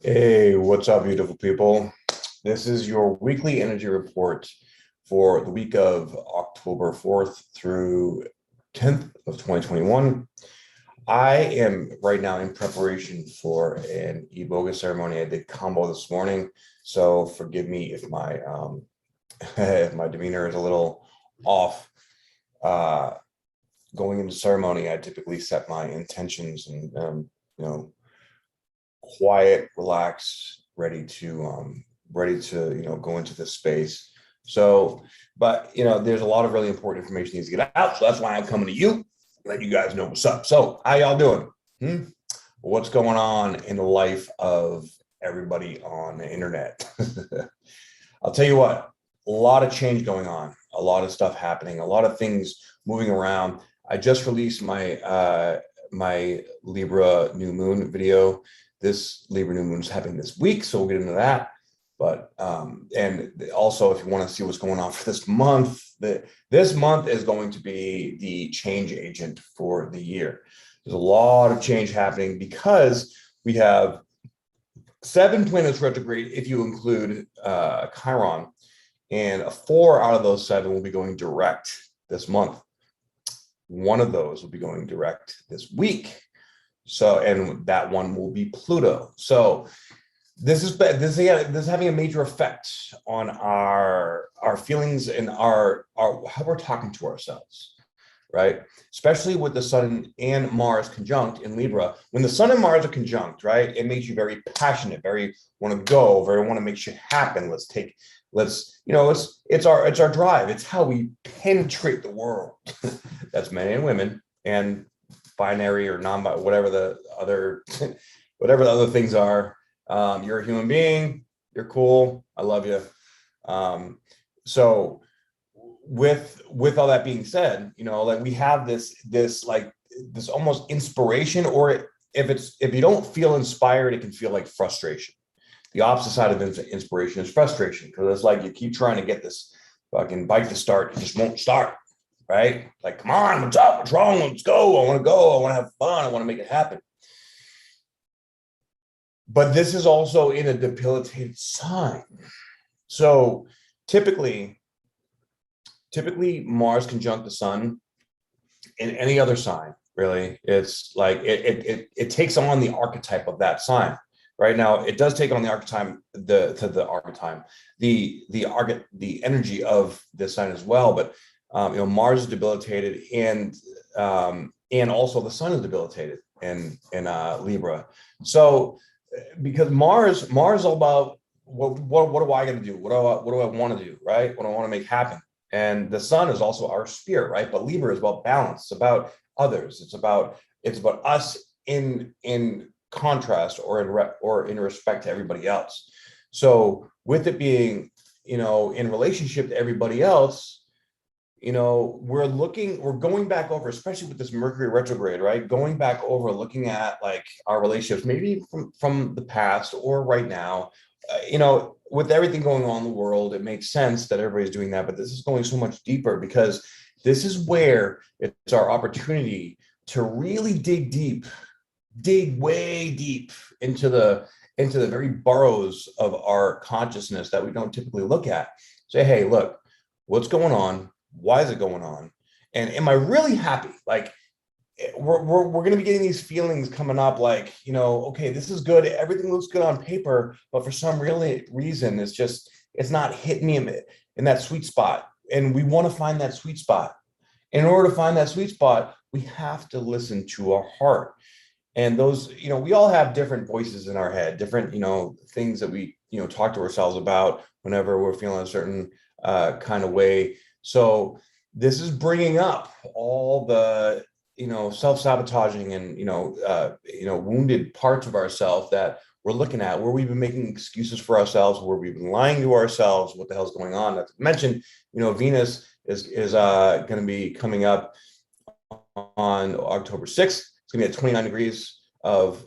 Hey, what's up, beautiful people? This is your weekly energy report for the week of October 4th through 10th of 2021. I am right now in preparation for an iboga ceremony. I did combo this morning, so forgive me if my if my demeanor is a little off. Uh, Going into ceremony, I typically set my intentions and you know quiet, relaxed, ready to go into this space. So, but there's a lot of really important information needs to get out. So that's why I'm coming to you, let you guys know what's up. So, how y'all doing? What's going on in the life of everybody on the internet? I'll tell you what, a lot of change going on, a lot of stuff happening, a lot of things moving around. I just released my Libra new moon video. This Libra new moon is happening this week, so we'll get into that. But and also, if you want to see what's going on for this month, this month is going to be the change agent for the year. There's a lot of change happening because we have 7 planets retrograde if you include Chiron, and 4 out of those 7 will be going direct this month. One of those will be going direct this week. So, and that one will be Pluto. So this is having a major effect on our feelings and our how we're talking to ourselves, right? Especially with the Sun and Mars conjunct in Libra. When the Sun and Mars are conjunct, right, it makes you very passionate, very want to go, very want to make shit happen. It's our drive. It's how we penetrate the world. That's men and women and binary or non-binary, whatever the other things are. You're a human being. You're cool. I love you. So with all that being said, like we have this almost inspiration, or if you don't feel inspired, it can feel like frustration. The opposite side of inspiration is frustration, because it's like you keep trying to get this fucking bike to start, it just won't start, right? Like, come on, what's up? What's wrong? Let's go. I want to go. I want to have fun. I want to make it happen. But this is also in a debilitated sign. So typically Mars conjunct the Sun in any other sign, really, it's like it takes on the archetype of that sign. Right now, it does take on the archetype, the energy of this sign as well. But Mars is debilitated, and also the Sun is debilitated in Libra. So because Mars is all about what do I got to do? What do I want to do? Right? What do I want to make happen? And the Sun is also our spirit, right? But Libra is about balance. It's about others. It's about us in contrast or in respect to everybody else. So with it being, in relationship to everybody else, we're going back over, especially with this Mercury retrograde, right? Going back over, looking at like our relationships, maybe from the past or right now. With everything going on in the world, it makes sense that everybody's doing that, but this is going so much deeper, because this is where it's our opportunity to really dig way deep into the very burrows of our consciousness that we don't typically look at. Say, hey, look, what's going on? Why is it going on? And am I really happy? Like, we're going to be getting these feelings coming up, like, okay, this is good, everything looks good on paper, but for some reason it's not hitting me in that sweet spot. And we want to find that sweet spot. In order to find that sweet spot, we have to listen to our heart. And those, we all have different voices in our head, different, things that we, talk to ourselves about whenever we're feeling a certain kind of way. So this is bringing up all the, self-sabotaging and, wounded parts of ourselves that we're looking at, where we've been making excuses for ourselves, where we've been lying to ourselves, what the hell's going on. Not to mention, Venus is going to be coming up on October 6th. It's going to be at 29 degrees of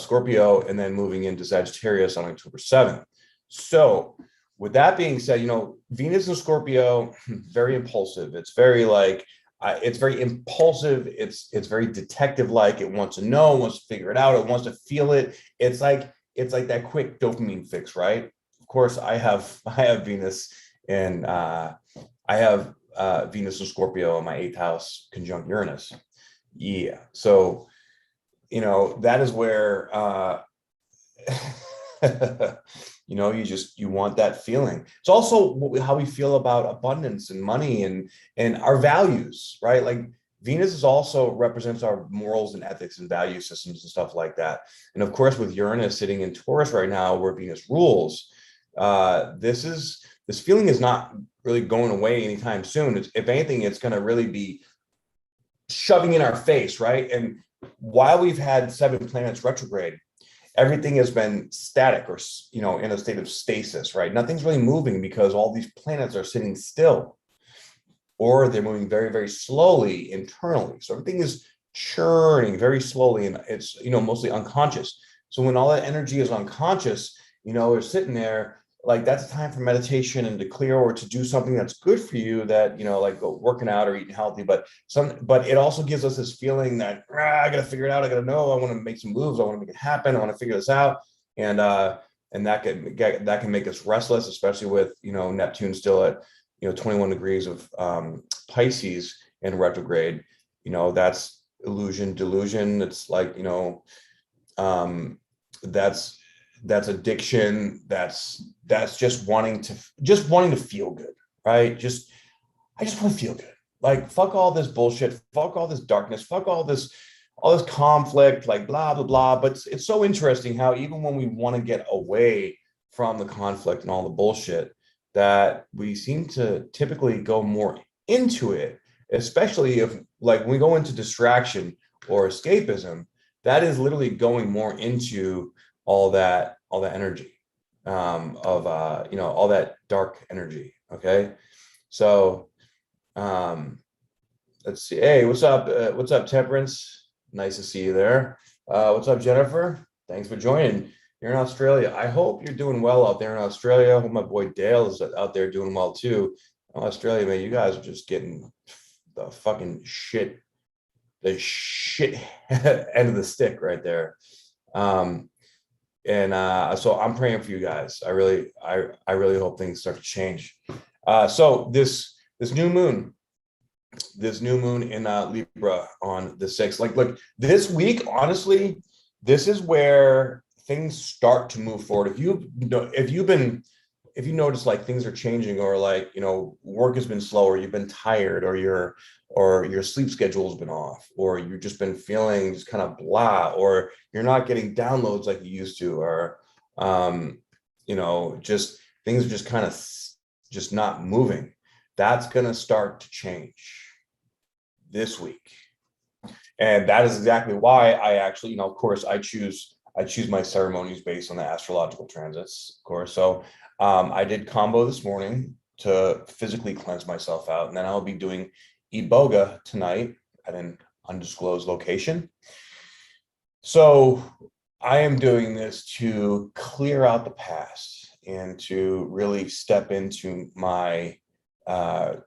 Scorpio, and then moving into Sagittarius on October 7th. So with that being said, Venus and Scorpio, very impulsive. It's very like, It's very impulsive. It's very detective-like. It wants to know, it wants to figure it out, it wants to feel it. It's like that quick dopamine fix, right? Of course, I have Venus and I have Venus and Scorpio in my 8th house conjunct Uranus. Yeah. So, that is where you want that feeling. It's also how we feel about abundance and money and our values, right? Like Venus is also represents our morals and ethics and value systems and stuff like that. And of course, with Uranus sitting in Taurus right now, where Venus rules, this feeling is not really going away anytime soon. If anything, it's going to really be shoving in our face, right? And while we've had 7 planets retrograde, everything has been static or, in a state of stasis, right? Nothing's really moving because all these planets are sitting still, or they're moving very, very slowly internally. So everything is churning very slowly, and it's, mostly unconscious. So when all that energy is unconscious, they're sitting there, like that's a time for meditation and to clear or to do something that's good for you, that, like go working out or eating healthy. But it also gives us this feeling that I got to figure it out. I got to know, I want to make some moves. I want to make it happen. I want to figure this out. And that can make us restless, especially with, Neptune still at, 21 degrees of Pisces in retrograde. That's illusion, delusion. It's like, that's addiction. That's just wanting to feel good, right? I just want to feel good. Like, fuck all this bullshit, fuck all this darkness, fuck all this conflict, like blah blah blah. But it's so interesting how even when we want to get away from the conflict and all the bullshit, that we seem to typically go more into it, especially if, like, when we go into distraction or escapism, that is literally going more into all that energy, of all that dark energy. Okay. So let's see. Hey, what's up, Temperance? Nice to see you there. What's up, Jennifer? Thanks for joining. You're in Australia. I hope you're doing well out there in Australia. I hope my boy Dale is out there doing well too. Australia, man, you guys are just getting the fucking shit, the shit end of the stick right there. And so I'm praying for you guys. I really hope things start to change. So this new moon in Libra on the 6th, like, look, this week, honestly, this is where things start to move forward. If you notice, like, things are changing, or like, work has been slow, or you've been tired, or your sleep schedule has been off, or you've just been feeling just kind of blah, or you're not getting downloads like you used to, or just things are just kind of just not moving, that's going to start to change this week. And that is exactly why I actually, of course, I choose my ceremonies based on the astrological transits, of course. So I did combo this morning to physically cleanse myself out, and then I'll be doing iboga tonight at an undisclosed location. So I am doing this to clear out the past and to really step into my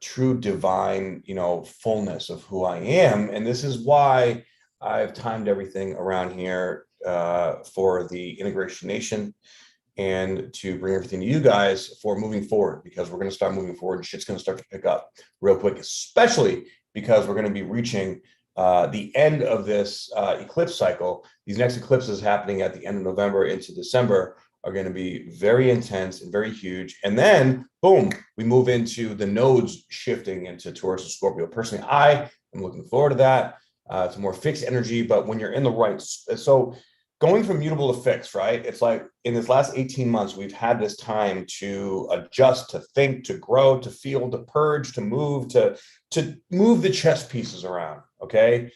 true divine, fullness of who I am. And this is why I've timed everything around here for the Integration Nation, and to bring everything to you guys for moving forward, because we're going to start moving forward and shit's going to start to pick up real quick, especially because we're going to be reaching the end of this eclipse cycle. These next eclipses happening at the end of November into December are going to be very intense and very huge. And then, boom, we move into the nodes shifting into Taurus and Scorpio. Personally, I am looking forward to that. It's a more fixed energy, but when you're in the right, so going from mutable to fixed, right? It's like in this last 18 months, we've had this time to adjust, to think, to grow, to feel, to purge, to move the chess pieces around, okay?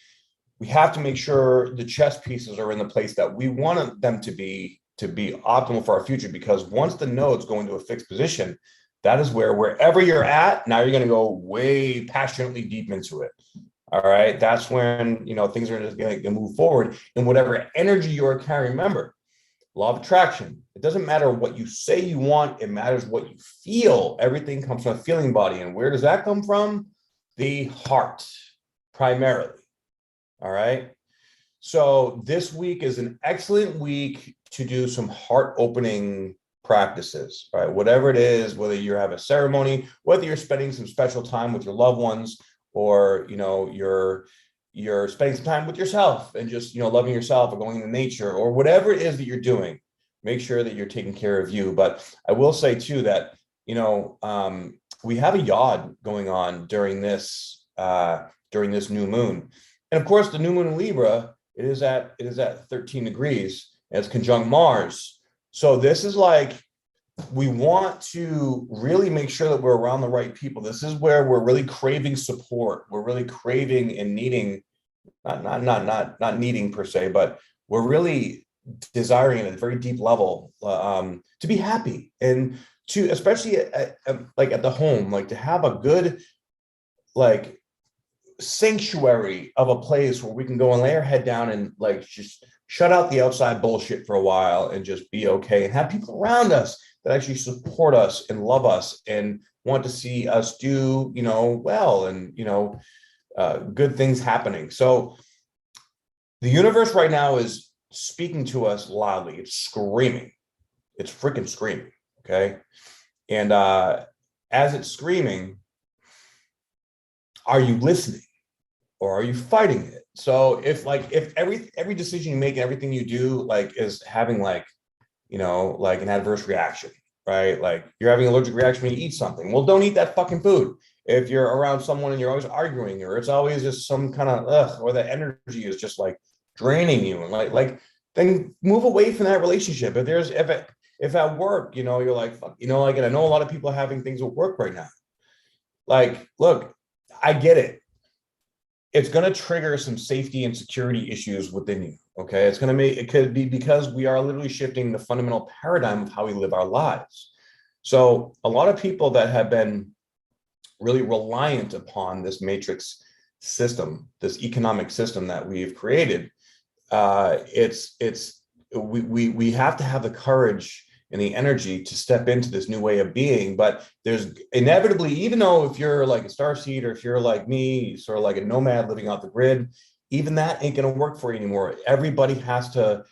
We have to make sure the chess pieces are in the place that we want them to be optimal for our future, because once the nodes go into a fixed position, that is where, wherever you're at, now you're going to go way passionately deep into it. All right. That's when, things are just going to move forward in whatever energy you're carrying. Remember, law of attraction. It doesn't matter what you say you want. It matters what you feel. Everything comes from a feeling body. And where does that come from? The heart. primarily. All right. So this week is an excellent week to do some heart opening practices, right? Whatever it is, whether you have a ceremony, whether you're spending some special time with your loved ones, or, you know, you're spending some time with yourself and just, you know, loving yourself or going into nature or whatever it is that you're doing, make sure that you're taking care of you. But I will say too that, you know, we have a yod going on during this new moon. And of course, the new moon in Libra, it is at 13 degrees and it's conjunct Mars. So this is like, we want to really make sure that we're around the right people. This is where we're really craving support. We're really craving and needing, not needing per se, but we're really desiring at a very deep level to be happy, and to, especially like at the home, like to have a good like sanctuary of a place where we can go and lay our head down and like just shut out the outside bullshit for a while and just be okay, and have people around us that actually support us and love us and want to see us do, you know, well, and, you know, good things happening. So the universe right now is speaking to us loudly. It's screaming. It's freaking screaming. Okay. And as it's screaming, are you listening or are you fighting it? So if every decision you make and everything you do like is having like, you know, like an adverse reaction, right? Like you're having an allergic reaction when you eat something. Well, don't eat that fucking food. If you're around someone and you're always arguing, or it's always just some kind of or the energy is just like draining you, and like then move away from that relationship. If at work, you know, you're like, fuck, you know, like, and I know a lot of people are having things at work right now. Like, look, I get it. It's going to trigger some safety and security issues within you. Okay. It could be because we are literally shifting the fundamental paradigm of how we live our lives. So a lot of people that have been really reliant upon this matrix system, this economic system that we've created, we have to have the courage and the energy to step into this new way of being. But there's inevitably, even though if you're like a starseed or if you're like me, sort of like a nomad living off the grid, even that ain't going to work for you anymore. Everybody has to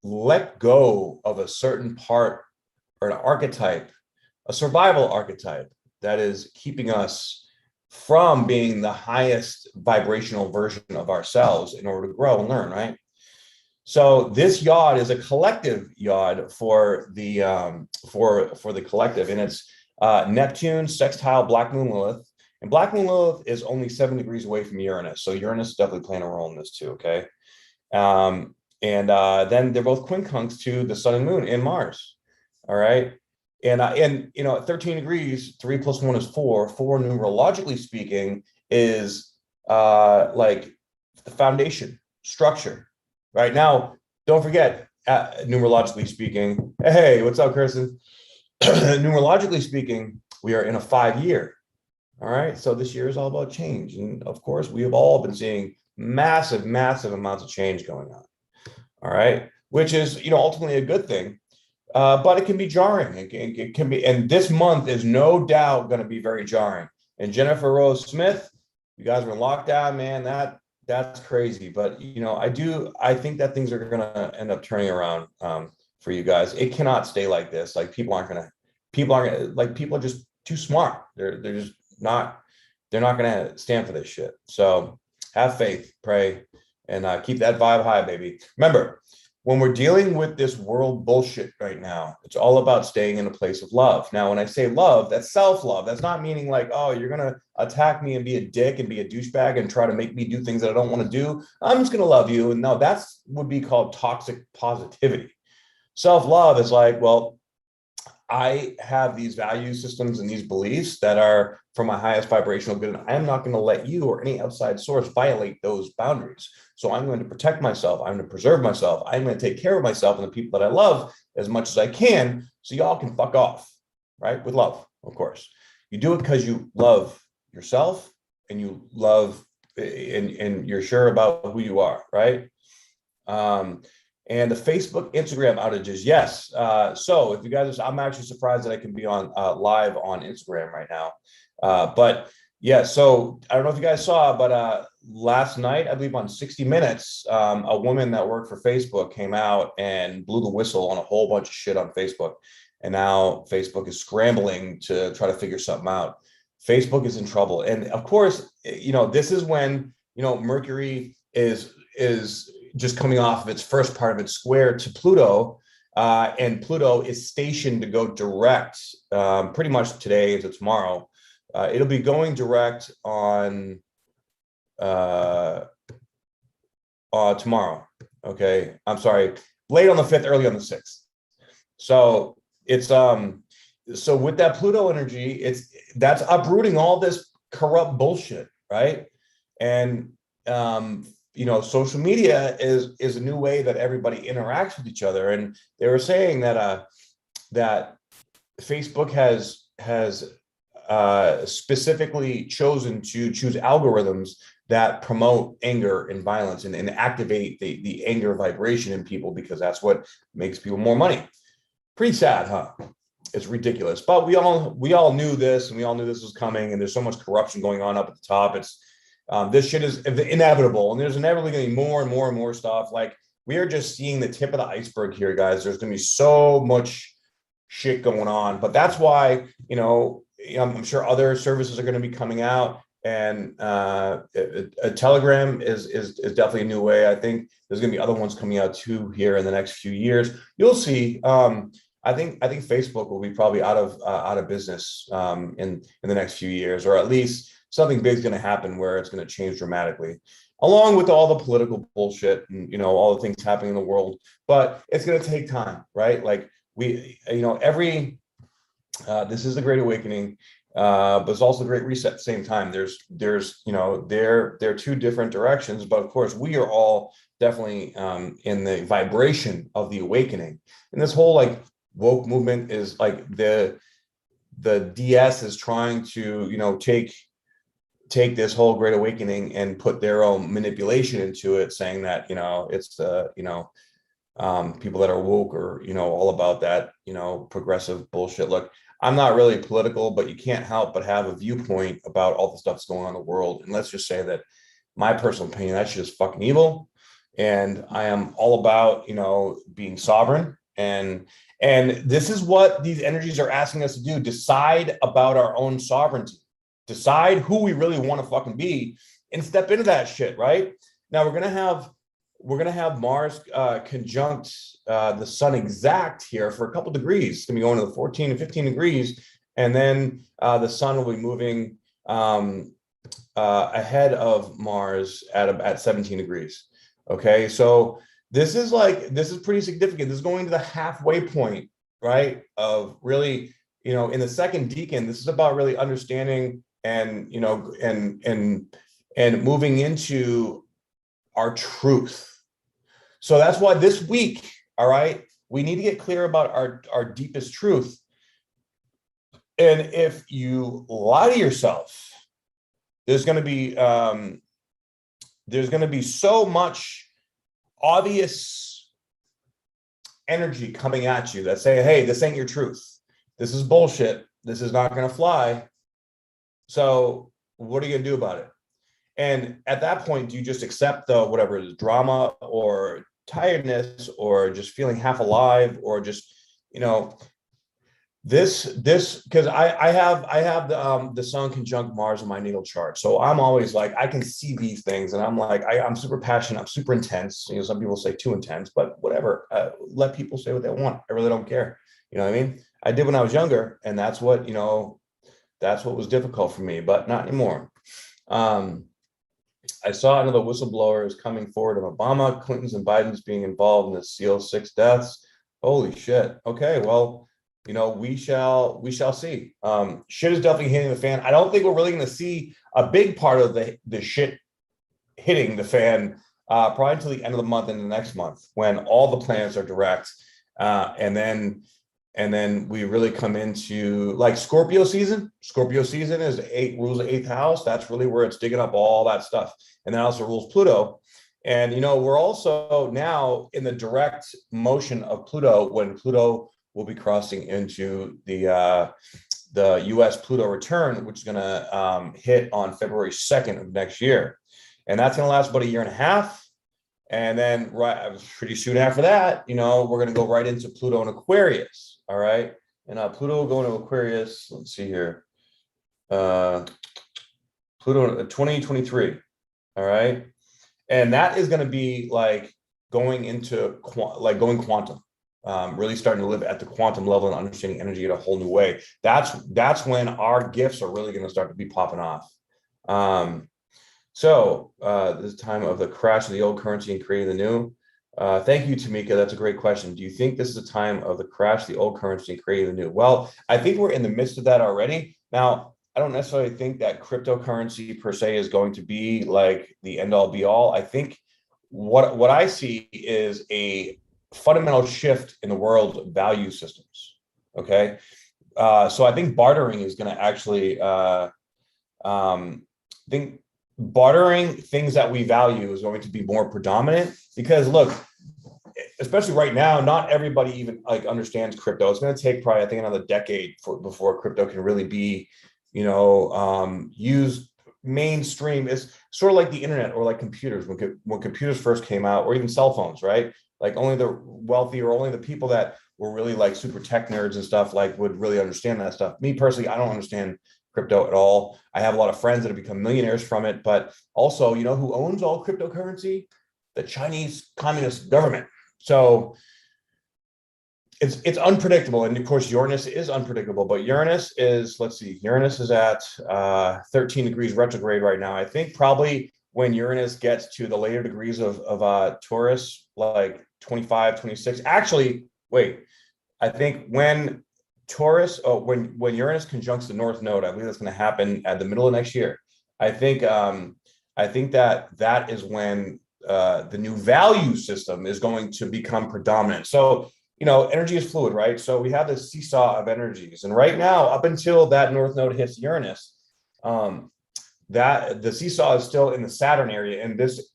let go of a certain part or an archetype, a survival archetype that is keeping us from being the highest vibrational version of ourselves in order to grow and learn, right? So this yod is a collective yod for the collective, and it's Neptune sextile Black Moon Lilith, and Black Moon Lilith is only 7 degrees away from Uranus, so Uranus is definitely playing a role in this too. Okay, and then they're both quincunx to the Sun and Moon and Mars. All right, and you know, at 13 degrees, 3 + 1 is 4. 4 numerologically speaking is like the foundation structure. Right now, don't forget, numerologically speaking, hey, what's up, Kirsten? Numerologically speaking, we are in a 5-year. All right. So this year is all about change. And of course, we have all been seeing massive, massive amounts of change going on. All right. Which is, you know, ultimately a good thing. But it can be jarring. It can be. And this month is no doubt going to be very jarring. And Jennifer Rose Smith, you guys were in lockdown, man. That's crazy. But, you know, I think that things are going to end up turning around for you guys. It cannot stay like this. Like people are just too smart. They're not going to stand for this shit. So have faith, pray, and keep that vibe high, baby. Remember, when we're dealing with this world bullshit right now, it's all about staying in a place of love. Now, when I say love, that's self-love. That's not meaning like, oh, you're going to attack me and be a dick and be a douchebag and try to make me do things that I don't want to do. I'm just going to love you. And no, that's would be called toxic positivity. Self-love is like, well, I have these value systems and these beliefs that are from my highest vibrational good. And I'm not going to let you or any outside source violate those boundaries. So I'm going to protect myself. I'm going to preserve myself. I'm going to take care of myself and the people that I love as much as I can. So y'all can fuck off, right? With love, of course. You do it because you love yourself and you love and you're sure about who you are, right? And the Facebook, Instagram outages, yes. So if you guys, I'm actually surprised that I can be on live on Instagram right now. But Yeah, so I don't know if you guys saw, but last night, I believe on 60 Minutes, a woman that worked for Facebook came out and blew the whistle on a whole bunch of shit on Facebook. And now Facebook is scrambling to try to figure something out. Facebook is in trouble. And of course, this is when, Mercury is just coming off of its first part of its square to Pluto. And Pluto is stationed to go direct pretty much today into tomorrow. It'll be going direct on tomorrow. Okay, I'm sorry, late on the 5th, early on the 6th. So it's so with that Pluto energy, that's uprooting all this corrupt bullshit, right? And social media is a new way that everybody interacts with each other. And they were saying that that Facebook has specifically chosen to choose algorithms that promote anger and violence and activate the anger vibration in people, because that's what makes people more money. Pretty sad, huh? It's ridiculous. But we all knew this, and we all knew this was coming, and there's so much corruption going on up at the top. It's this shit is inevitable, and there's inevitably going to be more and more and more stuff. Like, we are just seeing the tip of the iceberg here, guys. There's going to be so much shit going on, but that's why, I'm sure other services are going to be coming out, and a Telegram is definitely a new way. I think there's going to be other ones coming out too here in the next few years. You'll see. I think Facebook will be probably out of business in the next few years, or at least something big is going to happen where it's going to change dramatically, along with all the political bullshit and all the things happening in the world. But it's going to take time, right? Like, this is the Great Awakening, but it's also the Great Reset at the same time. They're two different directions, but of course we are all definitely in the vibration of the awakening. And this whole like woke movement is like the DS is trying to take this whole Great Awakening and put their own manipulation into it, saying that it's people that are woke or all about that progressive bullshit. Look, I'm not really political, but you can't help but have a viewpoint about all the stuff that's going on in the world. And let's just say that my personal opinion, that shit is fucking evil. And I am all about being sovereign, and this is what these energies are asking us to do: decide about our own sovereignty, decide who we really want to fucking be, and step into that shit. Right now, we're gonna have Mars conjunct the Sun exact here for a couple degrees. It's gonna be going to the 14 and 15 degrees, and then the Sun will be moving ahead of Mars at 17 degrees. Okay, so this is pretty significant. This is going to the halfway point, right? Of really, in the second decan, this is about really understanding and and moving into our truth. So that's why this week, all right, we need to get clear about our deepest truth. And if you lie to yourself, there's going to be so much obvious energy coming at you that say, hey, this ain't your truth. This is bullshit. This is not going to fly. So what are you going to do about it? And at that point, do you just accept the whatever it is, drama or tiredness or just feeling half alive, or just this because I have the Sun conjunct Mars in my natal chart, so I'm always like, I can see these things, and I'm like, I'm super passionate, I'm super intense. Some people say too intense, but whatever. Let people say what they want. I really don't care. You know what I mean? I did when I was younger, and that's what was difficult for me, but not anymore. I saw another whistleblower is coming forward of Obama, Clinton's, and Biden's being involved in the SEAL 6 deaths. Holy shit. Okay, well, we shall see. Shit is definitely hitting the fan. I don't think we're really going to see a big part of the shit hitting the fan probably until the end of the month and the next month, when all the planets are direct, and then we really come into like Scorpio season. Scorpio season is rules the 8th house. That's really where it's digging up all that stuff. And then also rules Pluto. And, we're also now in the direct motion of Pluto, when Pluto will be crossing into the the US Pluto return, which is going to hit on February 2nd of next year. And that's going to last about a year and a half. And then pretty soon after that, we're going to go right into Pluto and Aquarius. All right. And Pluto will go into Aquarius. Let's see here. Pluto 2023. All right. And that is going to be like going into going quantum. Really starting to live at the quantum level and understanding energy in a whole new way. That's when our gifts are really going to start to be popping off. This time of the crash of the old currency and creating the new. Thank you, Tamika. That's a great question. Do you think this is the time of the crash of the old currency and creating the new? Well, I think we're in the midst of that already. Now, I don't necessarily think that cryptocurrency per se is going to be like the end all be all. I think what I see is a fundamental shift in the world's value systems. Okay. So I think bartering is going to actually, think bartering things that we value is going to be more predominant, because look, especially right now, not everybody even like understands crypto. It's going to take probably, I think, another decade before crypto can really be, used mainstream. Is sort of like the internet or like computers. When computers first came out, or even cell phones, right? Like only the wealthy or only the people that were really like super tech nerds and stuff like would really understand that stuff. Me personally, I don't understand crypto at all. I have a lot of friends that have become millionaires from it, but also, who owns all cryptocurrency? The Chinese Communist government. So it's unpredictable. And of course, Uranus is unpredictable, but Uranus is, Uranus is at 13 degrees retrograde right now. I think probably when Uranus gets to the later degrees of Taurus, like 25, 26, actually, wait, I think when when Uranus conjuncts the North Node, I believe that's going to happen at the middle of next year. I think that is when the new value system is going to become predominant. So, energy is fluid, right? So we have this seesaw of energies, and right now, up until that North Node hits Uranus, that the seesaw is still in the Saturn area. And this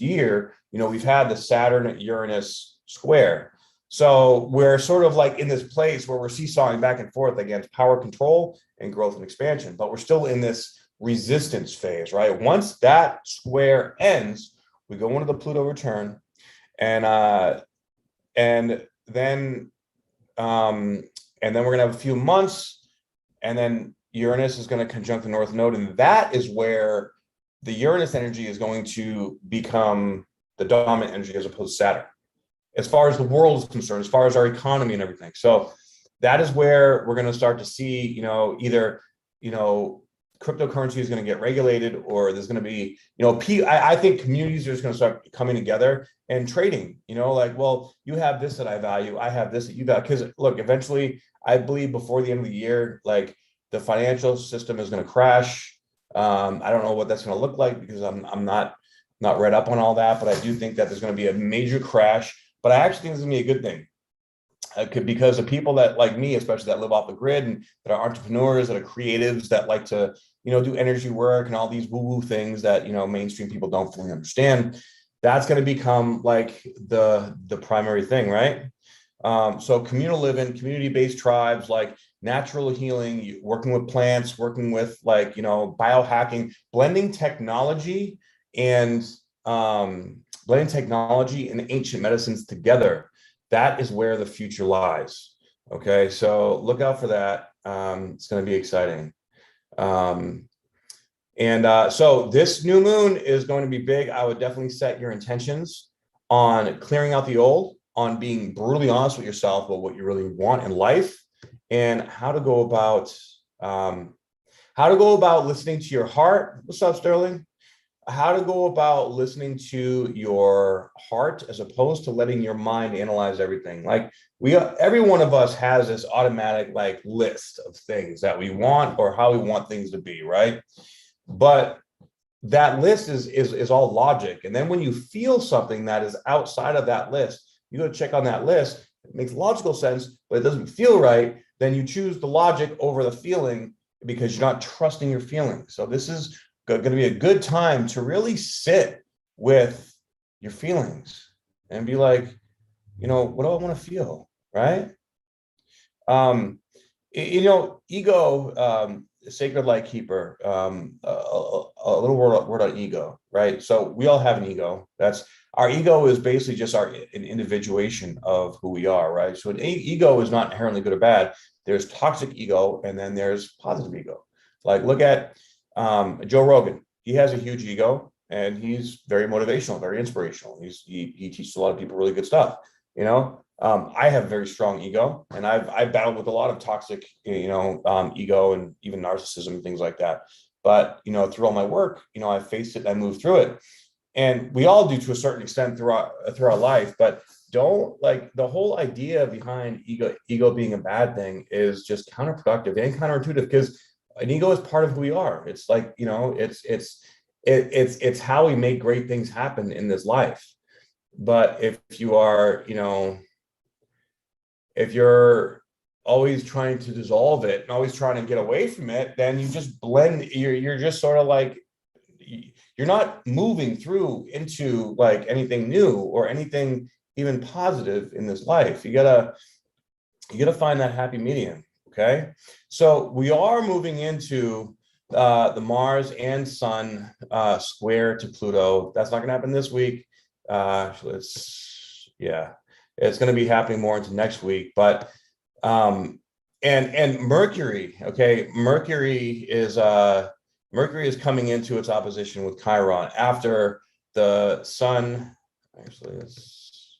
year, we've had the Saturn Uranus square. So we're sort of like in this place where we're seesawing back and forth against power control and growth and expansion, but we're still in this resistance phase, right? Once that square ends, we go into the Pluto return, and then we're gonna have a few months, and then Uranus is going to conjunct the North Node, and that is where the Uranus energy is going to become the dominant energy as opposed to Saturn, as far as the world is concerned, as far as our economy and everything. So that is where we're going to start to see, either, cryptocurrency is going to get regulated, or there's going to be, I think communities are just going to start coming together and trading, well, you have this that I value, I have this that you value. Because look, eventually, I believe before the end of the year, like the financial system is going to crash. I don't know what that's going to look like, because I'm not read up on all that, but I do think that there's going to be a major crash. But I actually think it's going to be a good thing, because the people that like me, especially that live off the grid and that are entrepreneurs, that are creatives, that like to, do energy work and all these woo-woo things that, mainstream people don't fully understand, that's going to become like the primary thing, right? So communal living, community-based tribes, like natural healing, working with plants, working with like, biohacking, blending technology and ancient medicines together. That is where the future lies. Okay, so look out for that. It's going to be exciting. So this new moon is going to be big. I would definitely set your intentions on clearing out the old, on being brutally honest with yourself about what you really want in life, and how to go about listening to your heart. What's up, Sterling? How to go about listening to your heart as opposed to letting your mind analyze everything. Like every one of us has this automatic like list of things that we want or how we want things to be, right? But that list is all logic. And then when you feel something that is outside of that list, you go to check on that list. It makes logical sense, but it doesn't feel right. Then you choose the logic over the feeling because you're not trusting your feelings. So this is going to be a good time to really sit with your feelings and be like, what do I want to feel, right? Ego, sacred light keeper, a little word on ego, right? So we all have an ego. That's our ego is basically just an individuation of who we are, right? So an ego is not inherently good or bad. There's toxic ego, and then there's positive ego. Like look at Joe Rogan. He has a huge ego, and he's very motivational, very inspirational. He teaches a lot of people really good stuff. I have a very strong ego, and I've battled with a lot of toxic, ego and even narcissism and things like that. But through all my work, I faced it and I moved through it, and we all do to a certain extent through our life. But don't like the whole idea behind ego being a bad thing is just counterproductive and counterintuitive, because an ego is part of who we are. It's like it's how we make great things happen in this life. But if you are, if you're always trying to dissolve it and always trying to get away from it, then you just blend. You're just sort of like, you're not moving through into like anything new or anything even positive in this life. You gotta find that happy medium. Okay, so we are moving into the Mars and Sun square to Pluto. That's not gonna happen this week. It's going to be happening more into next week. But and Mercury, okay, Mercury is coming into its opposition with Chiron after the Sun. Actually, it's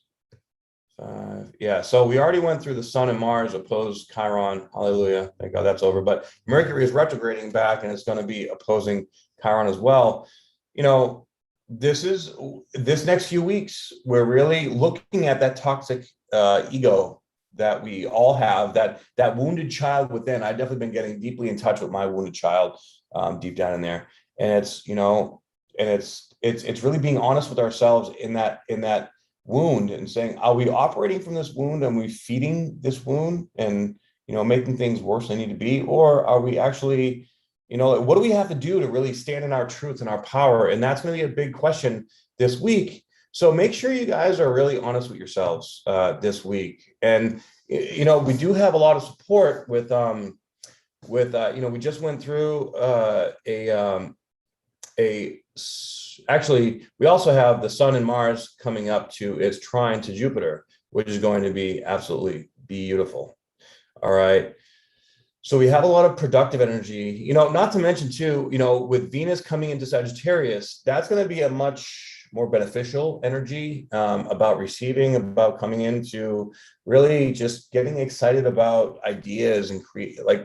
5. Yeah, so we already went through the Sun and Mars opposed Chiron. Hallelujah, thank God that's over. But Mercury is retrograding back, and it's going to be opposing Chiron as well. This next few weeks, we're really looking at that toxic ego that we all have, that wounded child within. I've definitely been getting deeply in touch with my wounded child deep down in there, and it's really being honest with ourselves in that wound and saying, are we operating from this wound and we feeding this wound and making things worse than they need to be, or are we actually what do we have to do to really stand in our truth and our power? And that's going to be a big question this week. So make sure you guys are really honest with yourselves this week. And, we do have a lot of support with we just went through actually, we also have the Sun and Mars coming up to its trine to Jupiter, which is going to be absolutely beautiful. All right. So we have a lot of productive energy, not to mention too, with Venus coming into Sagittarius, that's going to be a much more beneficial energy about receiving, about coming into really just getting excited about ideas and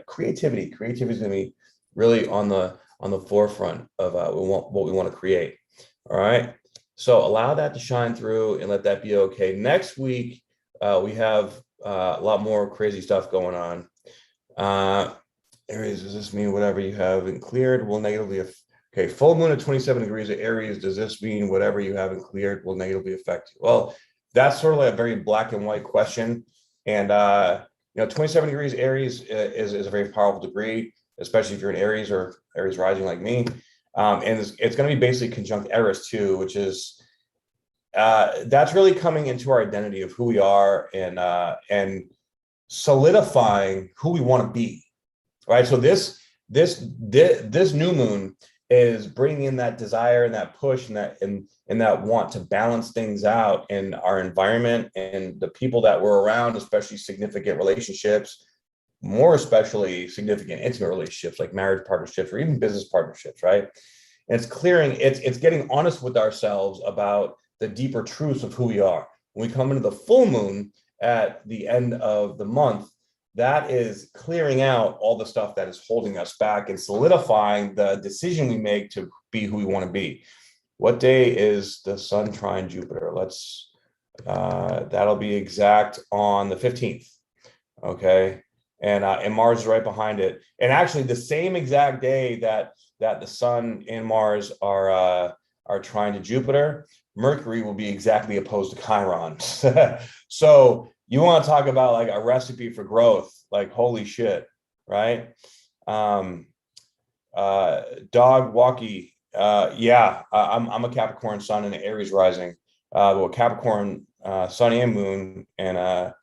creativity. Creativity is going to be really on the forefront of what we want to create. All right. So allow that to shine through and let that be okay. Next week, we have a lot more crazy stuff going on. Aries, does this mean whatever you haven't cleared will negatively okay, full moon at 27 degrees of Aries, does this mean whatever you haven't cleared will negatively affect you? Well, that's sort of like a very black and white question. And 27 degrees Aries is a very powerful degree, especially if you're an Aries or Aries rising like me. And it's going to be basically conjunct Eris too, which is that's really coming into our identity of who we are and solidifying who we want to be, right? So this new moon is bringing in that desire and that push and that want to balance things out in our environment and the people that we're around, especially significant relationships, more especially significant intimate relationships like marriage partnerships or even business partnerships, right? And it's getting honest with ourselves about the deeper truths of who we are. When we come into the full moon at the end of the month, that is clearing out all the stuff that is holding us back and solidifying the decision we make to be who we want to be. What day is the Sun trine Jupiter? That'll be exact on the 15th. Okay. And Mars is right behind it. And actually the same exact day that the Sun and Mars are trine to Jupiter, Mercury will be exactly opposed to Chiron. So you want to talk about like a recipe for growth, like holy shit, right? Dog Walkie, I'm a Capricorn Sun and an Aries rising, but Capricorn Sun and Moon and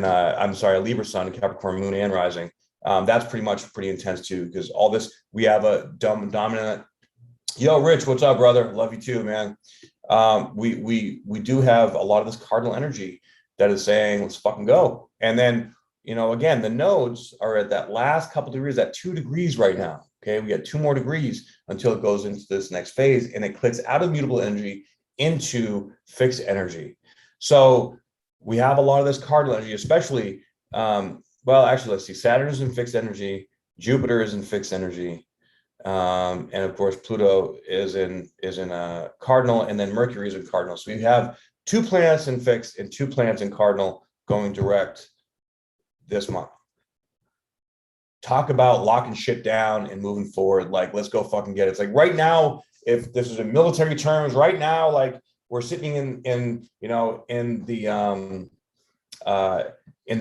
I'm sorry, a Libra sun, Capricorn moon and rising. That's pretty intense too, because all this, we have a dominant. Yo, Rich, what's up, brother? Love you too, man. We do have a lot of this cardinal energy that is saying, let's fucking go. And then, again, the nodes are at that last couple degrees, at 2 degrees right now. Okay, we got 2 more degrees until it goes into this next phase, and it clicks out of mutable energy into fixed energy. So we have a lot of this cardinal energy, especially, actually, let's see, Saturn is in fixed energy, Jupiter is in fixed energy, and of course Pluto is in cardinal, and then Mercury is in cardinal. So we have 2 planets in fixed and 2 planets in cardinal going direct this month. Talk about locking shit down and moving forward. Like, let's go fucking get it. It's like right now, if this is in military terms, right now, like we're sitting in the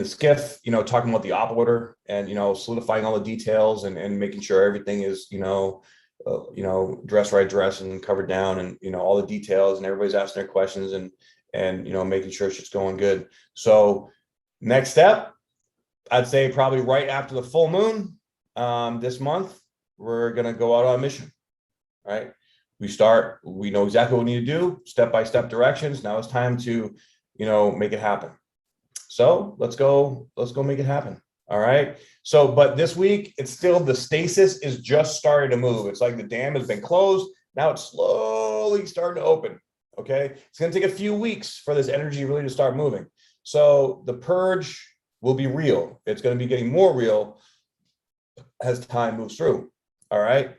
skiff, talking about the op order and, solidifying all the details and making sure everything is, dress and covered down and, all the details, and everybody's asking their questions and, making sure shit's going good. So next step, I'd say probably right after the full moon this month, we're going to go out on a mission, right? We know exactly what we need to do, step-by-step directions. Now it's time to, make it happen. So let's go make it happen. All right. So, but this week, it's still, the stasis is just starting to move. It's like the dam has been closed. Now it's slowly starting to open. Okay. It's going to take a few weeks for this energy really to start moving. So the purge will be real. It's going to be getting more real as time moves through. All right.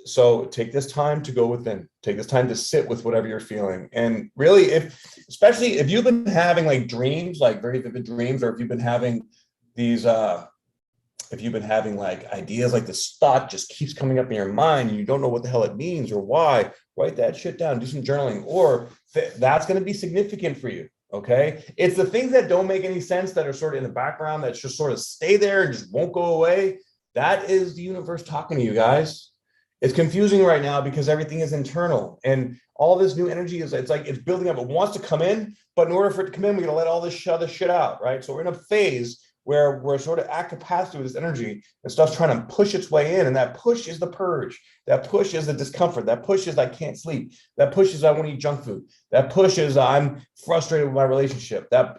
So take this time to go within, take this time to sit with whatever you're feeling. And really, especially if you've been having like dreams, like very vivid dreams, or if you've been having these, if you've been having like ideas, like this thought just keeps coming up in your mind and you don't know what the hell it means or why, write that shit down, do some journaling, or that's going to be significant for you. Okay. It's the things that don't make any sense, that are sort of in the background, that just sort of stay there and just won't go away. That is the universe talking to you guys. It's confusing right now because everything is internal, and all this new energy it's like it's building up. It wants to come in, but in order for it to come in, we got to let all this other shit out, right? So we're in a phase where we're sort of at capacity with this energy, and stuff's trying to push its way in, and that push is the purge. That push is the discomfort. That push is I can't sleep. That push is I want to eat junk food. That push is I'm frustrated with my relationship. That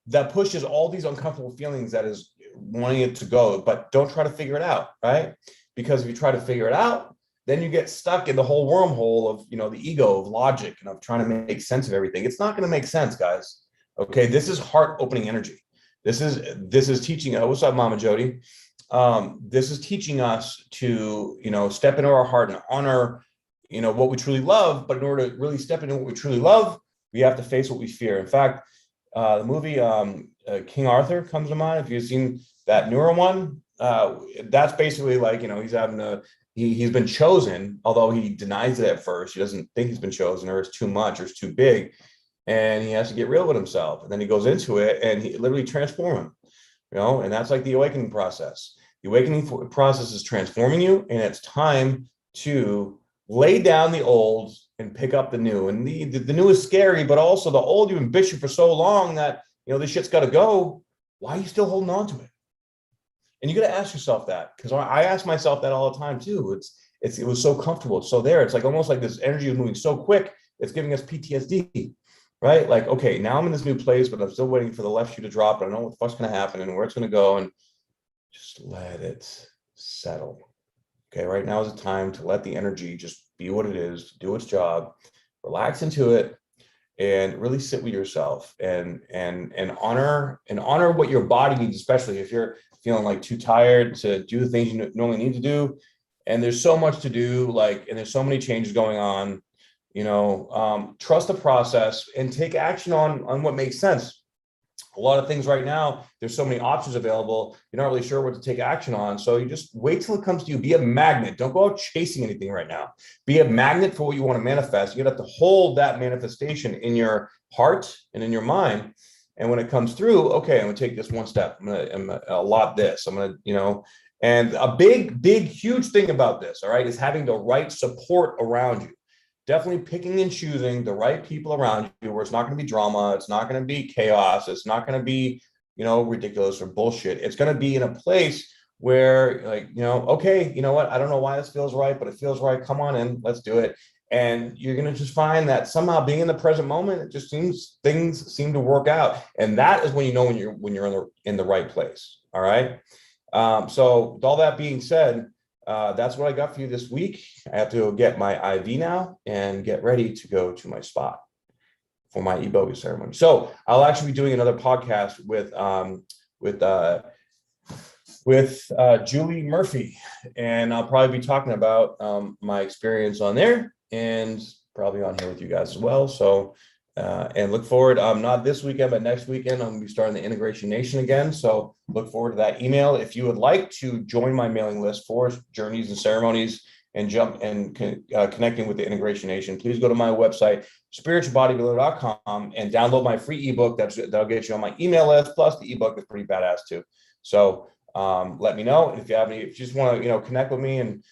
that pushes all these uncomfortable feelings, that is wanting it to go, but don't try to figure it out, right? Because if you try to figure it out, then you get stuck in the whole wormhole of, the ego, of logic, and of trying to make sense of everything. It's not going to make sense, guys. Okay, this is heart opening energy. This is teaching. What's up, Mama Jody? This is teaching us to, step into our heart and honor, what we truly love. But in order to really step into what we truly love, we have to face what we fear. In fact, the movie King Arthur comes to mind. If you've seen that newer one, that's basically like, he's been chosen, although he denies it at first. He doesn't think he's been chosen, or it's too much, or it's too big, and he has to get real with himself. And then he goes into it, and he literally transforms him, and that's like the awakening process. The awakening process is transforming you, and it's time to lay down the old and pick up the new. And the new is scary, but also the old, you've been bitching for so long that, this shit's got to go. Why are you still holding on to it? And you got to ask yourself that, because I ask myself that all the time too. It was so comfortable. It's so there. It's like almost like this energy is moving so quick. It's giving us PTSD, right? Like, okay, now I'm in this new place, but I'm still waiting for the left shoe to drop. And I don't know what the fuck's going to happen and where it's going to go. And just let it settle. Okay, right now is the time to let the energy just be what it is, do its job, relax into it, and really sit with yourself and honor what your body needs, especially if you're feeling like too tired to do the things you normally need to do. And there's so much to do, and there's so many changes going on. Trust the process and take action on what makes sense. A lot of things right now, there's so many options available. You're not really sure what to take action on. So you just wait till it comes to you. Be a magnet. Don't go out chasing anything right now. Be a magnet for what you want to manifest. You have to hold that manifestation in your heart and in your mind. And when it comes through, okay, I'm going to take this one step. I'm going to allot this. I'm going to, and a big, huge thing about this, all right, is having the right support around you. definitely picking and choosing the right people around you, where it's not going to be drama, it's not going to be chaos, it's not going to be, ridiculous or bullshit. It's going to be in a place where, like, okay, you know what, I don't know why this feels right, but it feels right. Come on in, let's do it. And you're going to just find that somehow, being in the present moment, it just seems, things seem to work out. And that is when you know when you're in the right place. All right. So with all that being said, that's what I got for you this week. I have to go get my IV now and get ready to go to my spot for my Iboga ceremony. So I'll actually be doing another podcast with Julie Murphy, and I'll probably be talking about my experience on there, and probably on here with you guys as well. So and look forward, not this weekend, but next weekend, I'm going to be starting the Integration Nation again. So look forward to that email. If you would like to join my mailing list for journeys and ceremonies and connecting with the Integration Nation, please go to my website, spiritualbodybuilder.com, and download my free ebook. That'll get you on my email list. Plus the ebook is pretty badass too. So let me know. And if you just want to, connect with me and,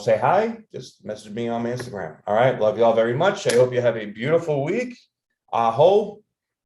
say hi, just message me on my Instagram. All right. Love you all very much. I hope you have a beautiful week. Aho,